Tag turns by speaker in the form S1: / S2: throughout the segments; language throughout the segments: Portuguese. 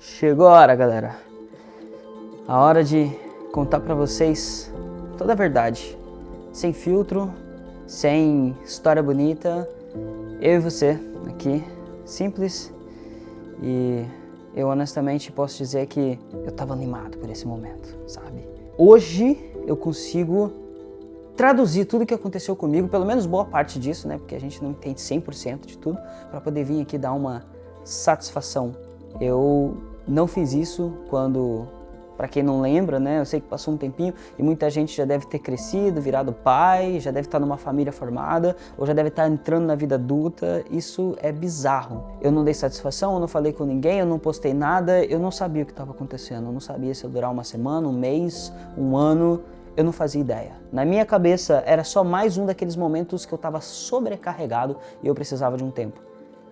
S1: Chegou a hora, galera. A hora de contar pra vocês toda a verdade. Sem filtro, sem história bonita. Eu e você aqui, simples. E eu honestamente posso dizer que eu tava animado por esse momento, sabe? Hoje eu consigo traduzir tudo o que aconteceu comigo, pelo menos boa parte disso, né? Porque a gente não entende 100% de tudo, pra poder vir aqui dar uma satisfação. Eu não fiz isso quando, pra quem não lembra, né? Eu sei que passou um tempinho e muita gente já deve ter crescido, virado pai, já deve estar numa família formada, ou já deve estar entrando na vida adulta. Isso é bizarro. Eu não dei satisfação, eu não falei com ninguém, eu não postei nada, eu não sabia o que estava acontecendo, eu não sabia se ia durar uma semana, um mês, um ano. Eu não fazia ideia. Na minha cabeça era só mais um daqueles momentos que eu estava sobrecarregado e eu precisava de um tempo.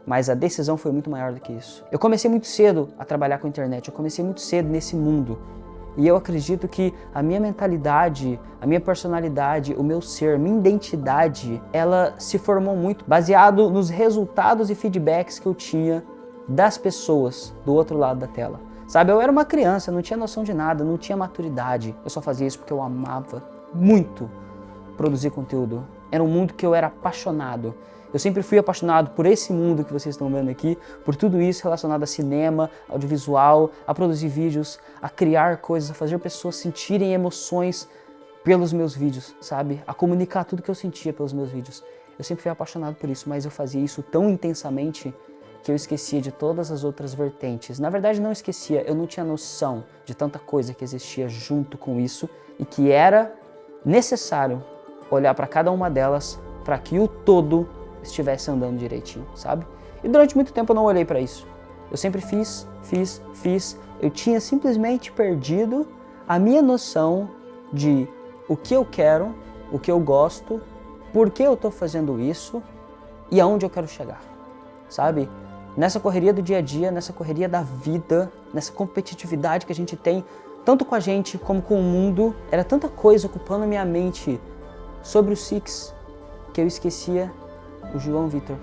S1: Mas a decisão foi muito maior do que isso. Eu comecei muito cedo a trabalhar com a internet, eu comecei muito cedo nesse mundo. E eu acredito que a minha mentalidade, a minha personalidade, o meu ser, minha identidade, ela se formou muito baseado nos resultados e feedbacks que eu tinha das pessoas do outro lado da tela. Sabe, eu era uma criança, não tinha noção de nada, não tinha maturidade. Eu só fazia isso porque eu amava muito produzir conteúdo. Era um mundo que eu era apaixonado. Eu sempre fui apaixonado por esse mundo que vocês estão vendo aqui, por tudo isso relacionado a cinema, audiovisual, a produzir vídeos, a criar coisas, a fazer pessoas sentirem emoções pelos meus vídeos, sabe? A comunicar tudo que eu sentia pelos meus vídeos. Eu sempre fui apaixonado por isso, mas eu fazia isso tão intensamente que eu esquecia de todas as outras vertentes. Na verdade, não esquecia, eu não tinha noção de tanta coisa que existia junto com isso e que era necessário olhar para cada uma delas para que o todo estivesse andando direitinho, sabe? E durante muito tempo eu não olhei para isso. Eu sempre fiz. Eu tinha simplesmente perdido a minha noção de o que eu quero, o que eu gosto, por que eu tô fazendo isso e aonde eu quero chegar, sabe? Nessa correria do dia a dia, nessa correria da vida, nessa competitividade que a gente tem, tanto com a gente como com o mundo, era tanta coisa ocupando minha mente sobre o Six que eu esquecia o João Vitor.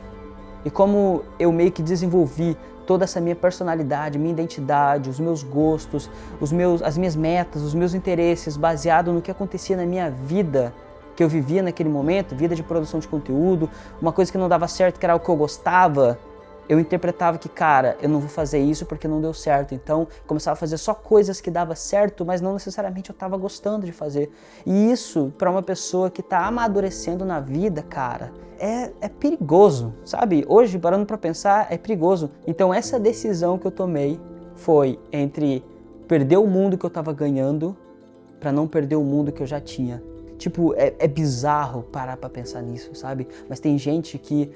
S1: E como eu meio que desenvolvi toda essa minha personalidade, minha identidade, os meus gostos, as minhas metas, os meus interesses, baseado no que acontecia na minha vida, que eu vivia naquele momento, vida de produção de conteúdo, uma coisa que não dava certo, que era o que eu gostava, eu interpretava que, cara, eu não vou fazer isso porque não deu certo. Então, começava a fazer só coisas que dava certo, mas não necessariamente eu estava gostando de fazer. E isso, para uma pessoa que está amadurecendo na vida, cara, é perigoso, sabe? Hoje, parando para pensar, é perigoso. Então, essa decisão que eu tomei foi entre perder o mundo que eu estava ganhando para não perder o mundo que eu já tinha. Tipo, é bizarro parar para pensar nisso, sabe? Mas tem gente que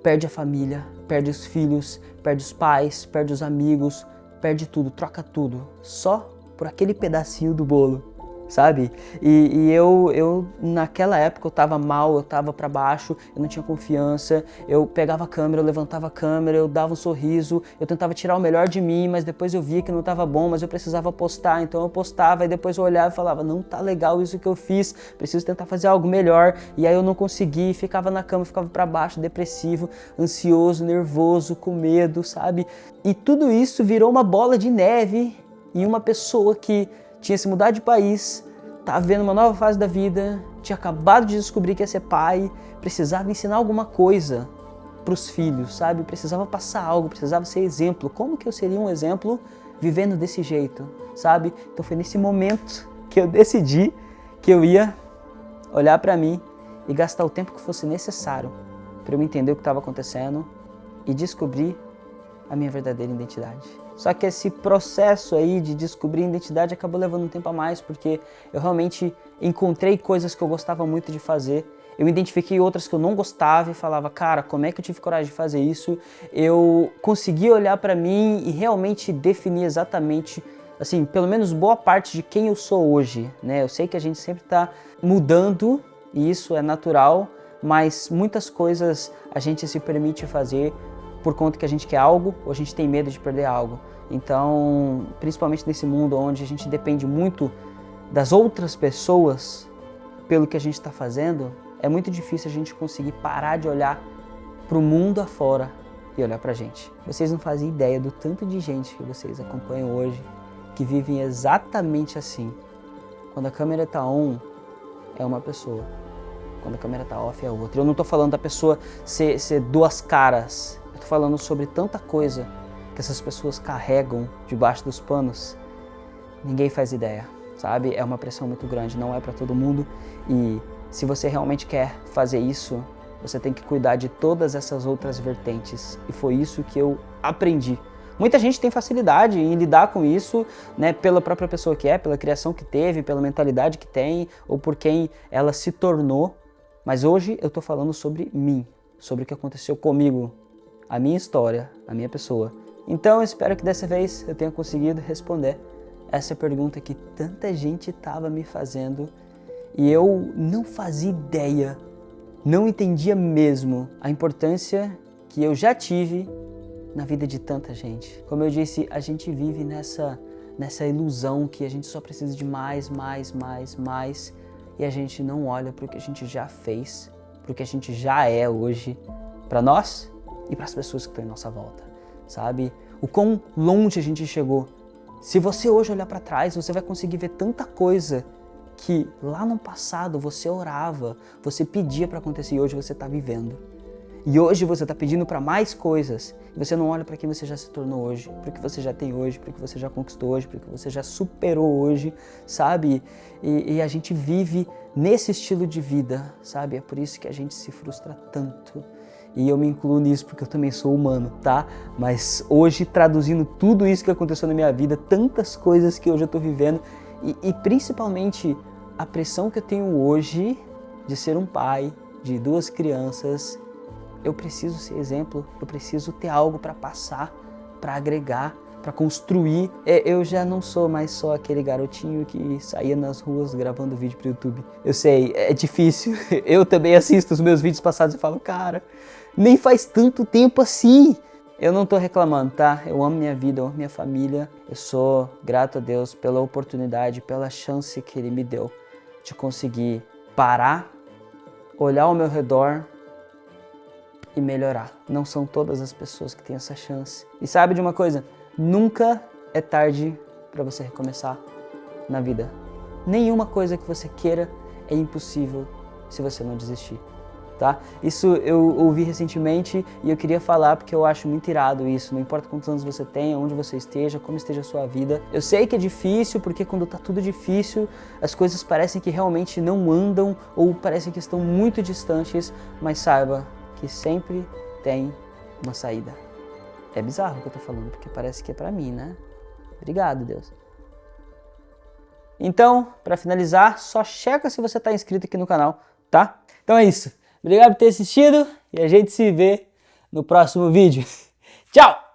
S1: perde a família, perde os filhos, perde os pais, perde os amigos, perde tudo, troca tudo, só por aquele pedacinho do bolo, sabe? E eu naquela época eu tava mal, eu tava pra baixo, eu não tinha confiança, eu pegava a câmera, eu levantava a câmera, eu dava um sorriso, eu tentava tirar o melhor de mim, mas depois eu via que não tava bom, mas eu precisava postar, então eu postava e depois eu olhava e falava, não tá legal isso que eu fiz, preciso tentar fazer algo melhor, e aí eu não consegui, ficava na cama, ficava pra baixo, depressivo, ansioso, nervoso, com medo, sabe? E tudo isso virou uma bola de neve em uma pessoa que tinha se mudado de país, estava vivendo uma nova fase da vida, tinha acabado de descobrir que ia ser pai, precisava ensinar alguma coisa para os filhos, sabe? Precisava passar algo, precisava ser exemplo. Como que eu seria um exemplo vivendo desse jeito, sabe? Então foi nesse momento que eu decidi que eu ia olhar para mim e gastar o tempo que fosse necessário para eu entender o que estava acontecendo e descobrir a minha verdadeira identidade. Só que esse processo aí de descobrir a identidade acabou levando um tempo a mais, porque eu realmente encontrei coisas que eu gostava muito de fazer. Eu identifiquei outras que eu não gostava e falava, cara, como é que eu tive coragem de fazer isso? Eu consegui olhar para mim e realmente definir exatamente, assim, pelo menos boa parte de quem eu sou hoje, né? Eu sei que a gente sempre está mudando e isso é natural, mas muitas coisas a gente se permite fazer por conta que a gente quer algo ou a gente tem medo de perder algo. Então, principalmente nesse mundo onde a gente depende muito das outras pessoas pelo que a gente está fazendo, é muito difícil a gente conseguir parar de olhar para o mundo afora e olhar pra gente. Vocês não fazem ideia do tanto de gente que vocês acompanham hoje, que vivem exatamente assim. Quando a câmera tá on, é uma pessoa. Quando a câmera tá off, é outra. Eu não tô falando da pessoa ser duas caras. Eu tô falando sobre tanta coisa que essas pessoas carregam debaixo dos panos. Ninguém faz ideia, sabe? É uma pressão muito grande, não é pra todo mundo. E se você realmente quer fazer isso, você tem que cuidar de todas essas outras vertentes. E foi isso que eu aprendi. Muita gente tem facilidade em lidar com isso, né, pela própria pessoa que é, pela criação que teve, pela mentalidade que tem, ou por quem ela se tornou. Mas hoje eu tô falando sobre mim, sobre o que aconteceu comigo, a minha história, a minha pessoa. Então eu espero que dessa vez eu tenha conseguido responder essa pergunta que tanta gente estava me fazendo e eu não fazia ideia, não entendia mesmo a importância que eu já tive na vida de tanta gente. Como eu disse, a gente vive nessa ilusão que a gente só precisa de mais, e a gente não olha para o que a gente já fez, para o que a gente já é hoje, para nós e para as pessoas que estão em nossa volta, sabe? O quão longe a gente chegou. Se você hoje olhar para trás, você vai conseguir ver tanta coisa que lá no passado você orava, você pedia para acontecer e hoje você está vivendo. E hoje você está pedindo para mais coisas. E você não olha para quem você já se tornou hoje, para o que você já tem hoje, para o que você já conquistou hoje, para o que você já superou hoje, sabe? E a gente vive nesse estilo de vida, sabe? É por isso que a gente se frustra tanto. E eu me incluo nisso porque eu também sou humano, tá? Mas hoje, traduzindo tudo isso que aconteceu na minha vida, tantas coisas que hoje eu tô vivendo, e principalmente a pressão que eu tenho hoje de ser um pai de 2 crianças, eu preciso ser exemplo, eu preciso ter algo para passar, para agregar, para construir. Eu já não sou mais só aquele garotinho que saía nas ruas gravando vídeo pro YouTube. Eu sei, é difícil. Eu também assisto os meus vídeos passados e falo, cara, nem faz tanto tempo assim. Eu não tô reclamando, tá? Eu amo minha vida, eu amo minha família. Eu sou grato a Deus pela oportunidade, pela chance que Ele me deu de conseguir parar, olhar ao meu redor e melhorar. Não são todas as pessoas que têm essa chance. E sabe de uma coisa? Nunca é tarde para você recomeçar na vida. Nenhuma coisa que você queira é impossível se você não desistir, tá? Isso eu ouvi recentemente e eu queria falar porque eu acho muito irado isso. Não importa quantos anos você tenha, onde você esteja, como esteja a sua vida. Eu sei que é difícil porque quando tá tudo difícil, as coisas parecem que realmente não andam ou parecem que estão muito distantes, mas saiba que sempre tem uma saída. É bizarro o que eu tô falando, porque parece que é pra mim, né? Obrigado, Deus. Então, pra finalizar, só checa se você tá inscrito aqui no canal, tá? Então é isso. Obrigado por ter assistido e a gente se vê no próximo vídeo. Tchau!